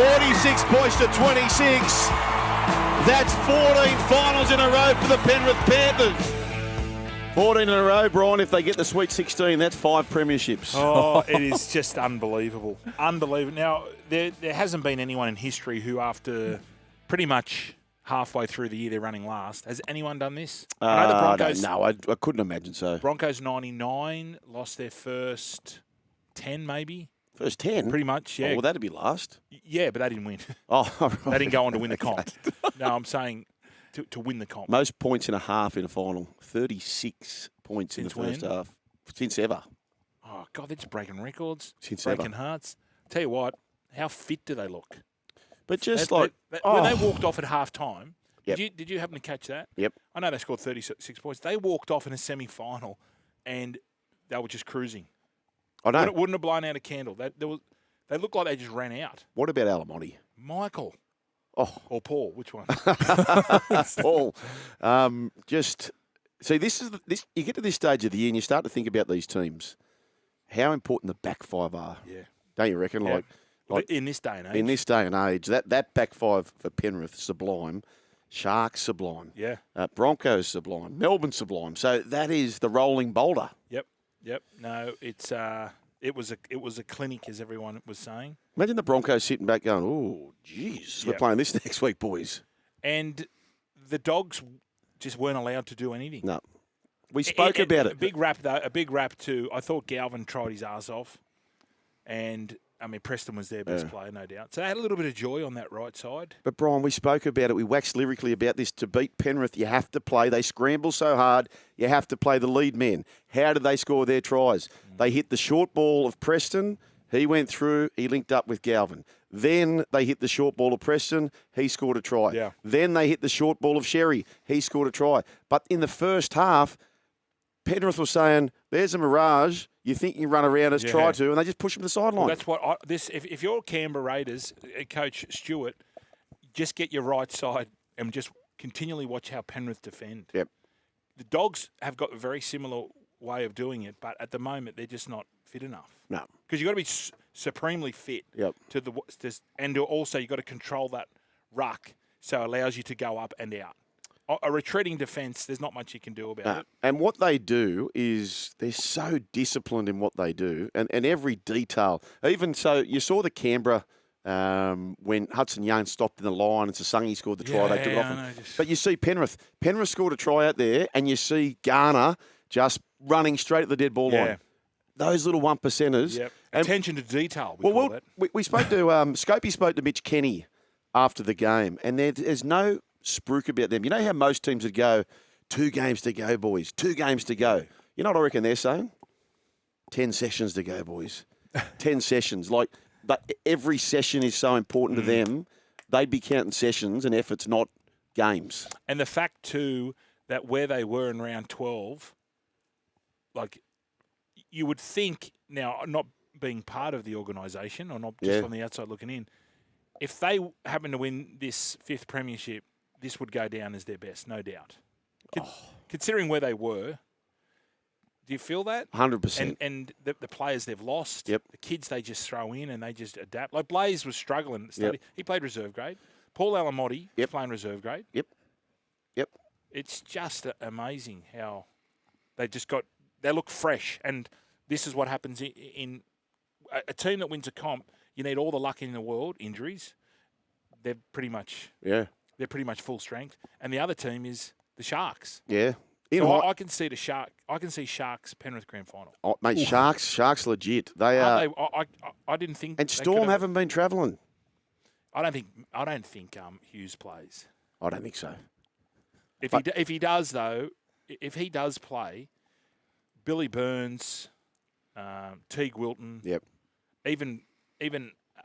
46 points to 26. That's 14 finals in a row for the Penrith Panthers. 14 in a row, Brian. If they get the Sweet 16, that's 5 premierships. Oh, it is just unbelievable. Unbelievable. Now, there hasn't been anyone in history who, after pretty much halfway through the year they're running last, has anyone done this? I know the Broncos. No, I couldn't imagine so. Broncos 99 lost their first 10, maybe. First 10? Pretty much, yeah. Oh, well, that'd be last. Yeah, but they didn't win. Oh, right. They didn't go on to win the comp. No, I'm saying to win the comp. Most points in a half in a final. 36 points in the first half. Since ever. Oh, God, they're just breaking records. Since breaking ever. hearts. Tell you what, how fit do they look? But just when they walked off at half-time, Yep. did you happen to catch that? Yep. I know they scored 36 points. They walked off in a semi-final, and they were just cruising. I know. Wouldn't have blown out a candle. They looked like they just ran out. What about Alamonte? Michael. Oh. Or Paul, which one? Paul. See, this you get to this stage of the year and you start to think about these teams, how important the back five are. Yeah. Don't you reckon? Yeah. Like in this day and age. In this day and age, that back five for Penrith, sublime. Sharks, sublime. Yeah. Broncos, sublime. Melbourne, sublime. So that is the rolling boulder. Yep. No, it was a clinic, as everyone was saying. Imagine the Broncos sitting back going, "Oh, geez, we're playing this next week, boys." And the Dogs just weren't allowed to do anything. No. We spoke about it. A big rap, though. A big rap, too. I thought Galvin tried his ass off. And, I mean, Preston was their best player, no doubt. So they had a little bit of joy on that right side. But, Brian, we spoke about it. We waxed lyrically about this. To beat Penrith, you have to play. They scramble so hard, you have to play the lead men. How did they score their tries? They hit the short ball of Preston. He went through. He linked up with Galvin. Then they hit the short ball of Preston. He scored a try. Yeah. Then they hit the short ball of Sherry. He scored a try. But in the first half, Penrith was saying, there's a mirage. You think you run around us, try to, and they just push him to the sideline. Well, that's what if you're Canberra Raiders, Coach Stewart, just get your right side and just continually watch how Penrith defend. Yep. The Dogs have got a very similar way of doing it, but at the moment they're just not fit enough. No. Because you've got to be supremely fit. Yep. And also you've got to control that ruck so it allows you to go up and out. A retreating defence, there's not much you can do about it. And what they do is they're so disciplined in what they do, and every detail. Even so, you saw the Canberra when Hudson Young stopped in the line and Sasungi scored the try. They took it off him. But you see Penrith scored a try out there, and you see Garner just running straight at the dead ball line. Those little 1%ers. Yep. Attention to detail, we spoke to, Scopey spoke to Mitch Kenny after the game, and there's no spruik about them. You know how most teams would go, 2 games to go, boys, 2 games to go. You know what I reckon they're saying? 10 sessions to go, boys. 10 sessions. Like, but every session is so important to them. They'd be counting sessions and efforts, not games. And the fact, too, that where they were in round 12, like, you would think, now, not being part of the organisation or not just on the outside looking in, if they happen to win this 5th premiership, this would go down as their best, no doubt. Considering where they were, do you feel that? 100%. And the players they've lost, the kids they just throw in and they just adapt. Like Blaze was struggling at the start. He played reserve grade. Paul Alamonte was playing reserve grade. Yep. It's just amazing how they look fresh. And this is what happens in a team that wins a comp. You need all the luck in the world, injuries. They're pretty much full strength, and the other team is the Sharks. Yeah, so I can see Sharks Penrith grand final. Oh, mate, Sharks legit. They are. I didn't think. And Storm haven't been travelling. I don't think Hughes plays. I don't think so. If he does though, if he does play, Billy Burns, Teague Wilton, even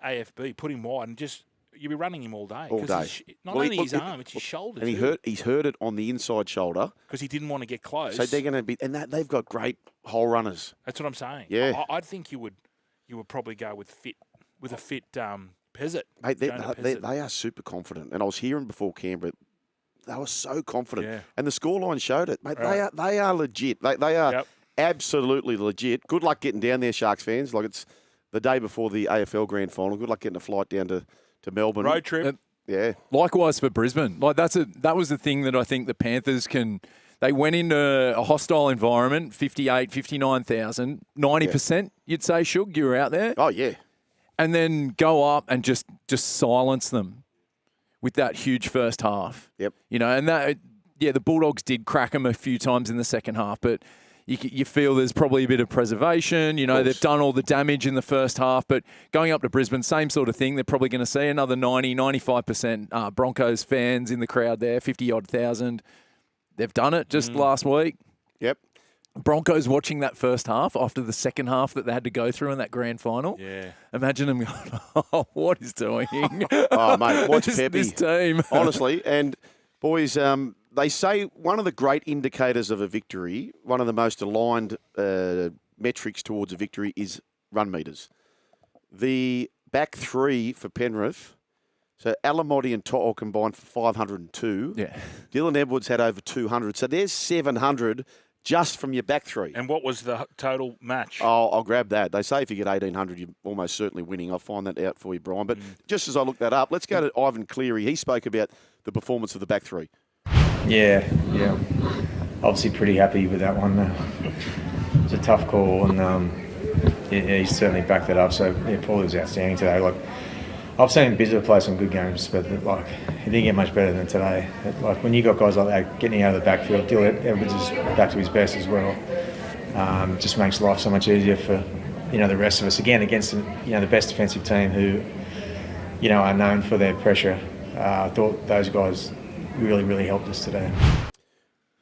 AFB, put him wide and just. You'll be running him all day. All day. Not only his arm, it's his shoulder. And he's hurt it on the inside shoulder. Because he didn't want to get close. So they're going to be, and they've got great hole runners. That's what I'm saying. Yeah. I think you would probably go with a fit Pezzett. Mate, they are super confident. And I was hearing before Canberra, they were so confident. Yeah. And the scoreline showed it. Mate, they are legit. They are absolutely legit. Good luck getting down there, Sharks fans. Like, it's the day before the AFL Grand Final. Good luck getting a flight down to to Melbourne. Road trip. Yeah. Likewise for Brisbane. Like that was the thing that I think the Panthers can. They went into a hostile environment, 58, 59,000, 90%. You'd say, Shug, you were out there, Oh, yeah. and then go up and just silence them with that huge first half. Yep. You know, and the Bulldogs did crack them a few times in the second half, but you feel there's probably a bit of preservation. You know, they've done all the damage in the first half, but going up to Brisbane, same sort of thing. They're probably going to see another 90, 95% Broncos fans in the crowd there, 50-odd thousand. They've done it just last week. Yep. Broncos watching that first half after the second half that they had to go through in that grand final. Yeah. Imagine them going, oh, what is doing? Oh, mate, watch Pepe. This team. Honestly, and boys, they say one of the great indicators of a victory, one of the most aligned metrics towards a victory is run meters. The back three for Penrith, so Alamotti and To'o combined for 502. Yeah. Dylan Edwards had over 200. So there's 700 just from your back three. And what was the total match? Oh, I'll grab that. They say if you get 1,800, you're almost certainly winning. I'll find that out for you, Brian. But just as I look that up, let's go to Ivan Cleary. He spoke about the performance of the back three. Yeah. Obviously pretty happy with that one. It's a tough call, and he certainly backed it up. So, yeah, Paul was outstanding today. Like, I've seen Bizza play some good games, but like he didn't get much better than today. Like when you got guys like that getting out of the backfield, Dylan Edwards is back to his best as well. Just makes life so much easier for the rest of us. Again, against the best defensive team who are known for their pressure. I thought those guys really helped us today.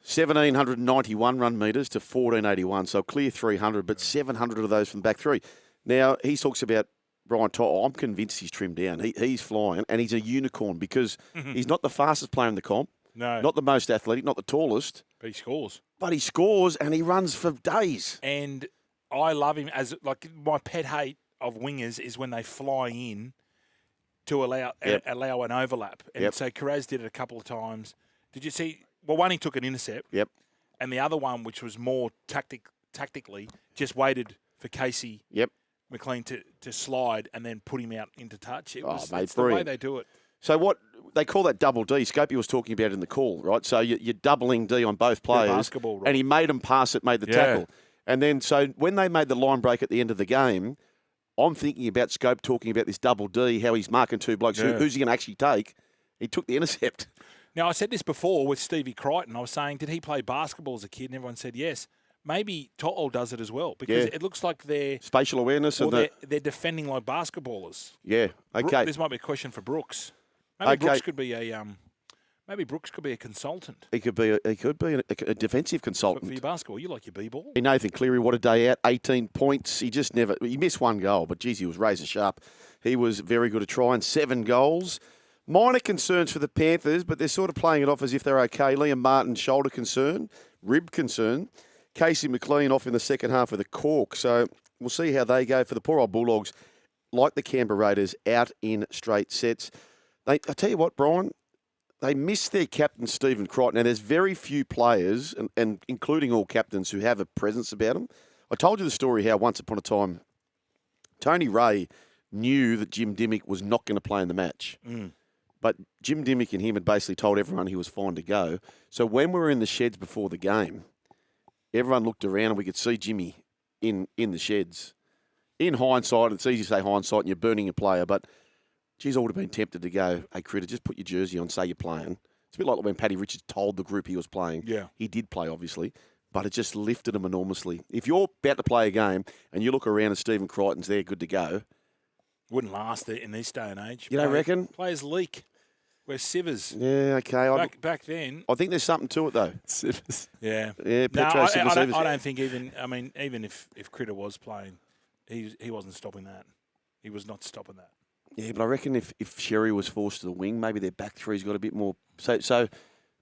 1,791 run metres to 1,481, so clear 300, but 700 of those from the back three. Now, he talks about Brian To'o. I'm convinced he's trimmed down. He's flying, and he's a unicorn because he's not the fastest player in the comp, not the most athletic, not the tallest. But he scores. But he scores, and he runs for days. And I love him as, like, my pet hate of wingers is when they fly in to allow an overlap. And so Kiraz did it a couple of times. Did you see? Well, one, he took an intercept. Yep. And the other one, which was more tactically, just waited for Casey McLean to slide and then put him out into touch. It's the way they do it. So what they call that double D, Scopey was talking about in the call, right? So you're doubling D on both players. Basketball, right. And he made them pass it, made the tackle. And then so when they made the line break at the end of the game, I'm thinking about Scope talking about this double D, how he's marking two blokes. Who's he going to actually take? He took the intercept. Now, I said this before with Stevie Crichton. I was saying, did he play basketball as a kid? And everyone said yes. Maybe To'o does it as well because it looks like they're spatial awareness and they're defending like basketballers. Yeah, okay. This might be a question for Brooks. Maybe Brooks could be a consultant. He could be a defensive consultant For your basketball, you like your b-ball. Nathan Cleary, what a day out! 18 points. He missed one goal, but geez, he was razor sharp. He was very good at trying. 7 goals. Minor concerns for the Panthers, but they're sort of playing it off as if they're okay. Liam Martin, shoulder concern, rib concern. Casey McLean off in the second half with a cork. So we'll see how they go for the poor old Bulldogs, like the Canberra Raiders, out in straight sets. I tell you what, Brian, they missed their captain, Stephen Crichton. Now, there's very few players, and including all captains, who have a presence about them. I told you the story how once upon a time, Tony Ray knew that Jim Dimmick was not going to play in the match. But Jim Dimmick and him had basically told everyone he was fine to go. So when we were in the sheds before the game, everyone looked around and we could see Jimmy in the sheds. In hindsight, it's easy to say hindsight and you're burning a player, but geez, I would have been tempted to go, hey, Critter, just put your jersey on, say you're playing. It's a bit like when Paddy Richards told the group he was playing. Yeah. He did play, obviously, but it just lifted him enormously. If you're about to play a game and you look around and Stephen Crichton's there, good to go. Wouldn't last in this day and age. You don't reckon? Players leak. We're sivers. Yeah, okay. Back then. I think there's something to it, though. Sivers. Yeah. Yeah, Petro Sivers. I don't think even if Critter was playing, he wasn't stopping that. He was not stopping that. Yeah, but I reckon if Sherry was forced to the wing, maybe their back three's got a bit more. So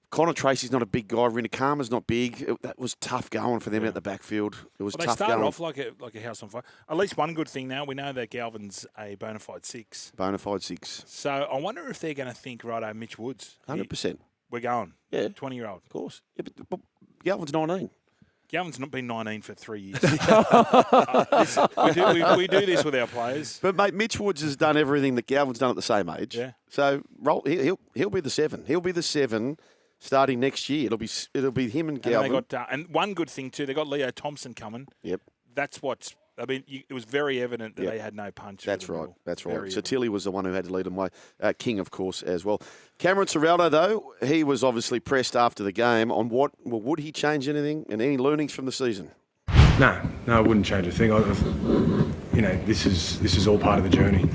Connor Tracy's not a big guy. Rinakama's not big. That was tough going for them out the backfield. It was tough going. They started off like a house on fire. At least one good thing now, we know that Galvin's a bona fide 6. Bona fide 6. So I wonder if they're going to think, righto, Mitch Woods. 100%. We're going. Yeah. 20-year-old. Of course. Yeah, but Galvin's 19. Galvin's not been 19 for 3 years. We do this with our players. But, mate, Mitch Woods has done everything that Galvin's done at the same age. Yeah. So he'll be the 7. He'll be the 7 starting next year. It'll be him and Galvin. And, and one good thing, too, they got Leo Thompson coming. Yep. That's what's... I mean, it was very evident that they had no punch. That's right. That's right. So evident. Tilly was the one who had to lead them away. King, of course, as well. Cameron Ciraldo, though, he was obviously pressed after the game on would he change anything and any learnings from the season? No, I wouldn't change a thing. This is all part of the journey.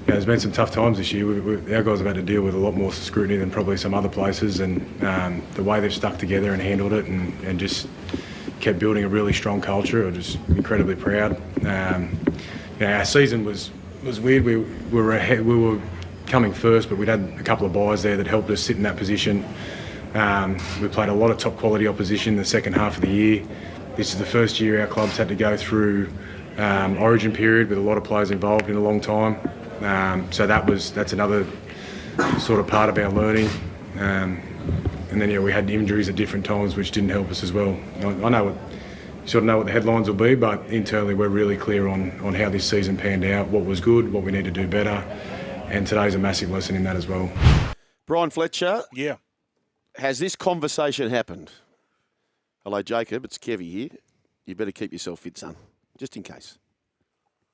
There's been some tough times this year. Our guys have had to deal with a lot more scrutiny than probably some other places, and the way they've stuck together and handled it and just kept building a really strong culture. I'm just incredibly proud. Our season was weird. We were coming first, but we'd had a couple of buys there that helped us sit in that position. We played a lot of top quality opposition in the second half of the year. This is the first year our club's had to go through origin period with a lot of players involved in a long time. So that's another sort of part of our learning. And then we had injuries at different times, which didn't help us as well. I know you sort of know what the headlines will be, but internally we're really clear on how this season panned out, what was good, what we need to do better, and today's a massive lesson in that as well. Brian Fletcher. Yeah. Has this conversation happened? Hello, Jacob. It's Kevy here. You better keep yourself fit, son, just in case.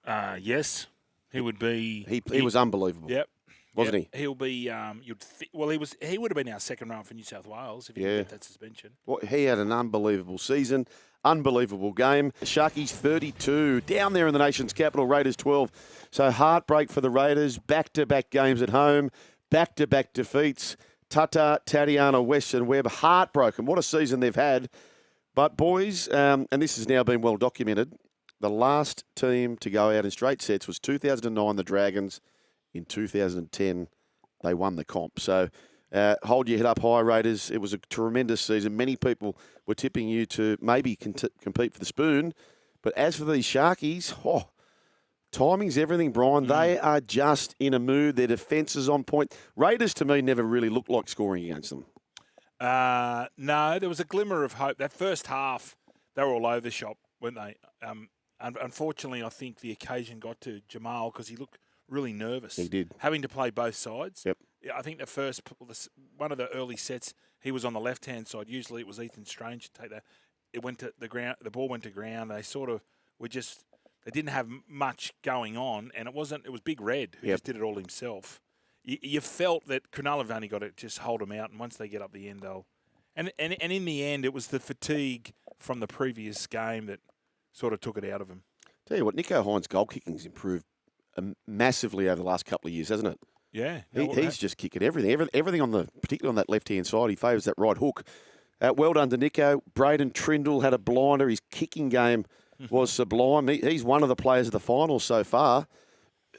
Yes, he would be. He was unbelievable. Yep. Wasn't he? He'll be. He would have been our second round for New South Wales if he didn't get that suspension. Well, he had an unbelievable season, unbelievable game. Sharkies 32 down there in the nation's capital. Raiders 12. So heartbreak for the Raiders. Back-to-back games at home. Back-to-back defeats. Tata, Tatiana, West and Webb heartbroken. What a season they've had. But boys, and this has now been well documented. The last team to go out in straight sets was 2009, the Dragons. In 2010, they won the comp. So hold your head up high, Raiders. It was a tremendous season. Many people were tipping you to maybe compete for the spoon. But as for these Sharkies, timing's everything, Brian. They are just in a mood. Their defence is on point. Raiders, to me, never really looked like scoring against them. No, there was a glimmer of hope. That first half, they were all over the shop, weren't they? Unfortunately, I think the occasion got to Jamal because he looked really nervous. He did. Having to play both sides. Yep. Yeah, I think one of the early sets, he was on the left-hand side. Usually it was Ethan Strange to take that. It went to the ground. The ball went to ground. They sort of were just, they didn't have much going on, and it was Big Red who just did it all himself. You felt that Cronulla have only got to just hold them out, and once they get up the end, they'll. And in the end, it was the fatigue from the previous game that sort of took it out of him. Tell you what, Nico Hines' goal kicking's improved massively over the last couple of years, hasn't it? Yeah. He's just kicking everything particularly on that left-hand side. He favours that right hook. Well done to Nico. Braden Trindle had a blinder. His kicking game was sublime. He's one of the players of the finals so far.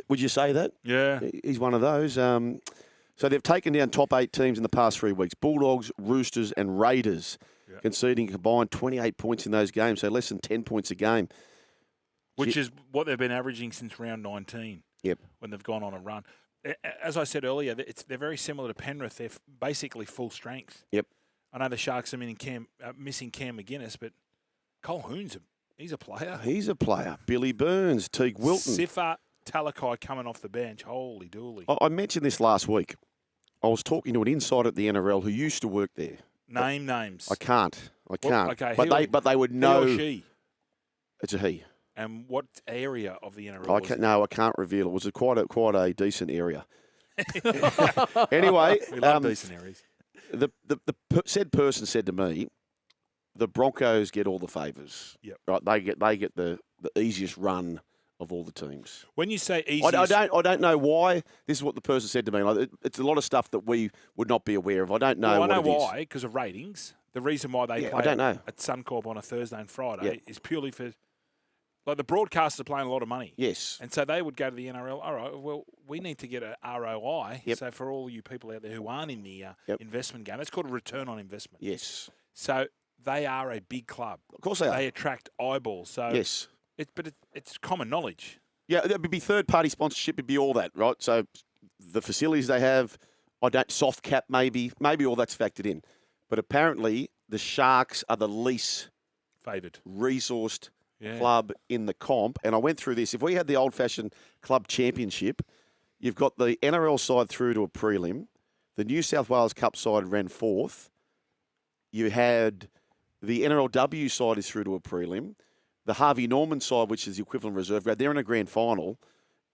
Would you say that? Yeah. He's one of those. So they've taken down top 8 teams in the past 3 weeks. Bulldogs, Roosters and Raiders conceding a combined 28 points in those games, so less than 10 points a game. Which is what they've been averaging since round 19 when they've gone on a run. As I said earlier, they're very similar to Penrith. They're basically full strength. Yep. I know the Sharks are missing Cam McGuinness, but Cole Hoon's he's a player. He's a player. Billy Burns, Teague Wilton. Sifa Talakai coming off the bench. Holy dooly. I mentioned this last week. I was talking to an insider at the NRL who used to work there. Name names. I can't. Well, okay, but they would know. He or she? It's a he. And what area of the NRL? I can't reveal. It was quite a decent area. Anyway, we love decent areas. The said person said to me, the Broncos get all the favours. Yep. Right. They get the easiest run of all the teams. When you say easiest, I don't know why. This is what the person said to me. Like, it's a lot of stuff that we would not be aware of. I don't know. Well, I know what why, because of ratings. The reason why they play I don't know. at Suncorp on a Thursday and Friday is purely for. Like the broadcasters are playing a lot of money. Yes. And so they would go to the NRL, all right, well, we need to get a ROI. Yep. So for all you people out there who aren't in the investment game, that's called a return on investment. Yes. So they are a big club. Of course they are. They attract eyeballs. So yes. It's common knowledge. Yeah, there would be third-party sponsorship. It'd be all that, right? So the facilities they have, soft cap maybe all that's factored in. But apparently the Sharks are the least favoured resourced club in the comp. And I went through this. If we had the old-fashioned club championship, you've got the NRL side through to a prelim. The New South Wales Cup side ran fourth. You had the NRLW side is through to a prelim. The Harvey Norman side, which is the equivalent reserve grade, they're in a grand final.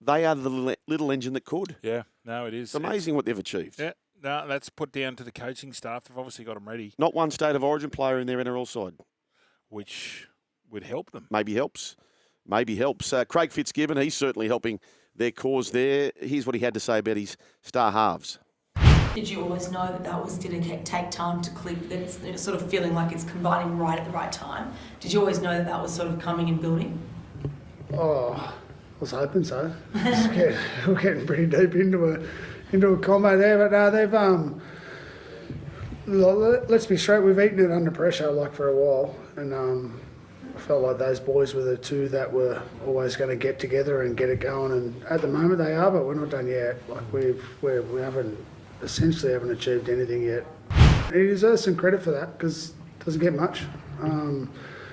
They are the little engine that could. Yeah, no, it is. It's amazing what they've achieved. Yeah, no, that's put down to the coaching staff. They've obviously got them ready. Not one state of origin player in their NRL side. Which would help them. Maybe helps. Craig Fitzgibbon, he's certainly helping their cause there. Here's what he had to say about his star halves. Did you always know that that was going to take time to click, that it's sort of feeling like it's combining right at the right time? Did you always know that that was sort of coming and building? Oh, I was hoping so. We're getting pretty deep into a combo there, but no, they've let's be straight. We've eaten it under pressure like for a while, and I felt like those boys were the two that were always going to get together and get it going. And at the moment they are, but we're not done yet. Like we haven't achieved anything yet. He deserves some credit for that because it doesn't get much.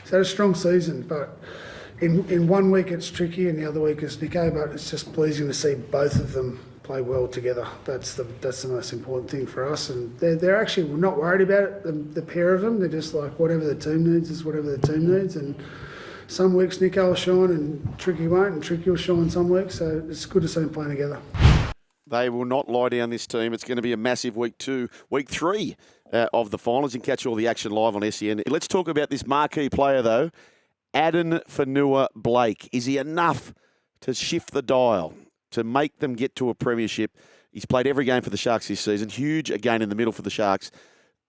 He's had a strong season, but in 1 week it's tricky and the other week it's Nico, but it's just pleasing to see both of them play well together. That's the most important thing for us, and they're actually not worried about it, the pair of them. They're just like, whatever the team needs is whatever the team needs, and some weeks Nico will shine and Tricky won't, and Tricky will shine some weeks, so it's good to see them playing together. They will not lie down, this team. It's going to be a massive week 3 of the finals. You can catch all the action live on SEN. Let's talk about this marquee player, though, Addin Fonua-Blake. Is he enough to shift the dial, to make them get to a premiership? He's played every game for the Sharks this season. Huge again in the middle for the Sharks.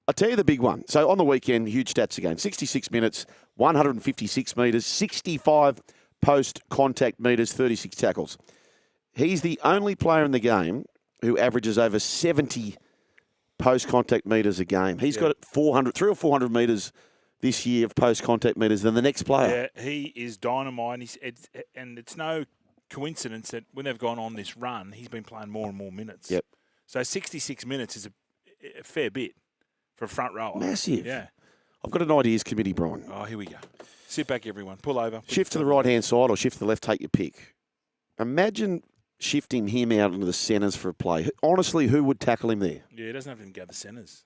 I'll tell you the big one. So on the weekend, huge stats again. 66 minutes, 156 metres, 65 post-contact metres, 36 tackles. He's the only player in the game who averages over 70 post-contact metres a game. He's got 300 or 400 metres this year of post-contact metres than the next player. Yeah, he is dynamite. And it's no coincidence that when they've gone on this run, he's been playing more and more minutes. Yep. So 66 minutes is a fair bit for a front rower. Massive. Yeah. I've got an ideas committee, Brian. Oh, here we go. Sit back, everyone. Pull over. Shift to the right-hand side or shift to the left, take your pick. Imagine shifting him out into the centres for a play. Honestly, who would tackle him there? Yeah, he doesn't have to go to the centres.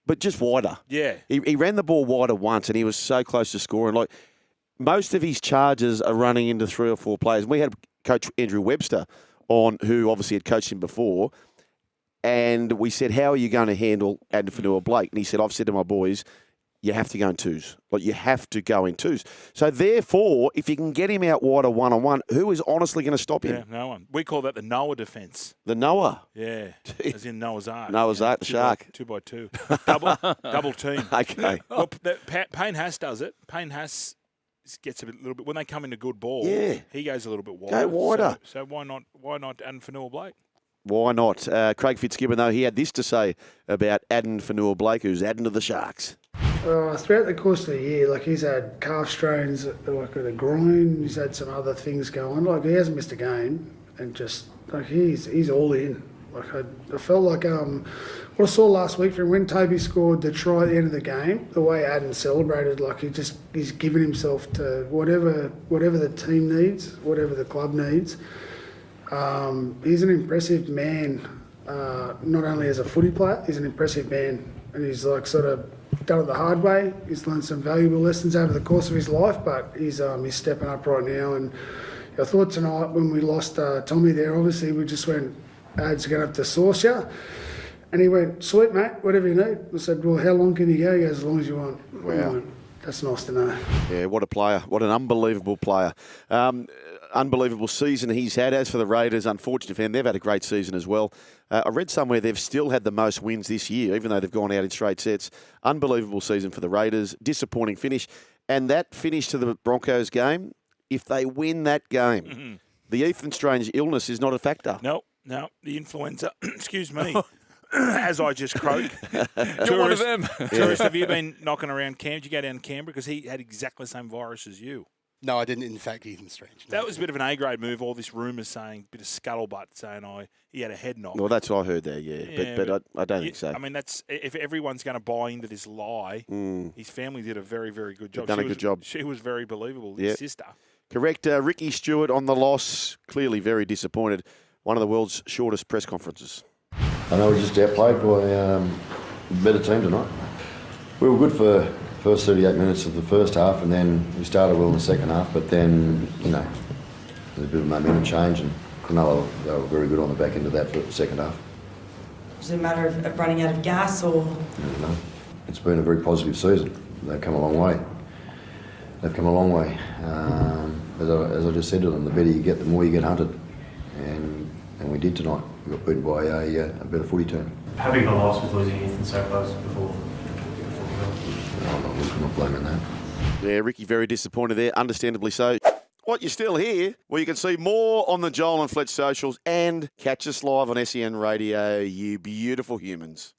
But just wider. Yeah. He ran the ball wider once and he was so close to scoring. Like, most of his charges are running into 3 or 4 players. We had Coach Andrew Webster on, who obviously had coached him before, and we said, how are you going to handle Addin Fonua-Blake? And he said, I've said to my boys, you have to go in twos. Like, you have to go in twos. So, therefore, if you can get him out wider one-on-one, who is honestly going to stop him? Yeah, no one. We call that the Noah defence. The Noah? Yeah, as in Noah's Ark. Noah's Ark, the shark. 2x2. Double team. Okay. Well, Payne Haas does it. Payne Haas gets a little bit, when they come in a good ball, he goes a little bit wider. Go wider. So why not Addin Fonua-Blake? Why not? Craig Fitzgibbon, though, he had this to say about Addin Fonua-Blake, who's adding to the Sharks. Throughout the course of the year, like, he's had calf strains, like at a groin. He's had some other things go on. Like, he hasn't missed a game, and just like he's all in. Like, I felt like what I saw last week from when Toby scored the try at the end of the game, the way Addin celebrated, like he's given himself to whatever the team needs, whatever the club needs. He's an impressive man, not only as a footy player, he's an impressive man, and he's like sort of done it the hard way. He's learned some valuable lessons over the course of his life, but he's stepping up right now. And I thought tonight when we lost Tommy there, obviously we just went, Ad's going to have to source you. And he went, sweet mate, whatever you need. I said, well, how long can you go? He goes, as long as you want. Wow. That's nice to know. Yeah, what a player. What an unbelievable player. Unbelievable season he's had. As for the Raiders, unfortunately for them, they've had a great season as well. I read somewhere they've still had the most wins this year, even though they've gone out in straight sets. Unbelievable season for the Raiders. Disappointing finish. And that finish to the Broncos game, if they win that game, the Ethan Strange illness is not a factor. No, the influenza. Excuse me. As I just croaked. You're one of them. Tourist, have you been knocking around Canberra? Did you go down to Canberra? Because he had exactly the same virus as you. No, I didn't. In fact, Ethan Strange. No. That was a bit of an A-grade move. All this rumours saying, bit of scuttlebutt saying, he had a head knock. Well, that's what I heard there, yeah. But I don't think so. I mean, that's if everyone's going to buy into this lie, his family did a very, very good job. Done a good job. She was very believable, his sister. Correct. Ricky Stewart on the loss, clearly very disappointed. One of the world's shortest press conferences. I know we just outplayed by a better team tonight. We were good for the first 38 minutes of the first half, and then we started well in the second half, but then, there's a bit of momentum change, and Cronulla, they were very good on the back end of that for the second half. Was it a matter of running out of gas or...? No. It's been a very positive season. They've come a long way. As I just said to them, the better you get, the more you get hunted. And we did tonight. We got beaten by a better footy team. How big a loss was losing Ethan so close before I'm not blaming that. Yeah, Ricky very disappointed there, understandably so. What, you're still here? Well, you can see more on the Joel and Fletch socials and catch us live on SEN Radio, you beautiful humans.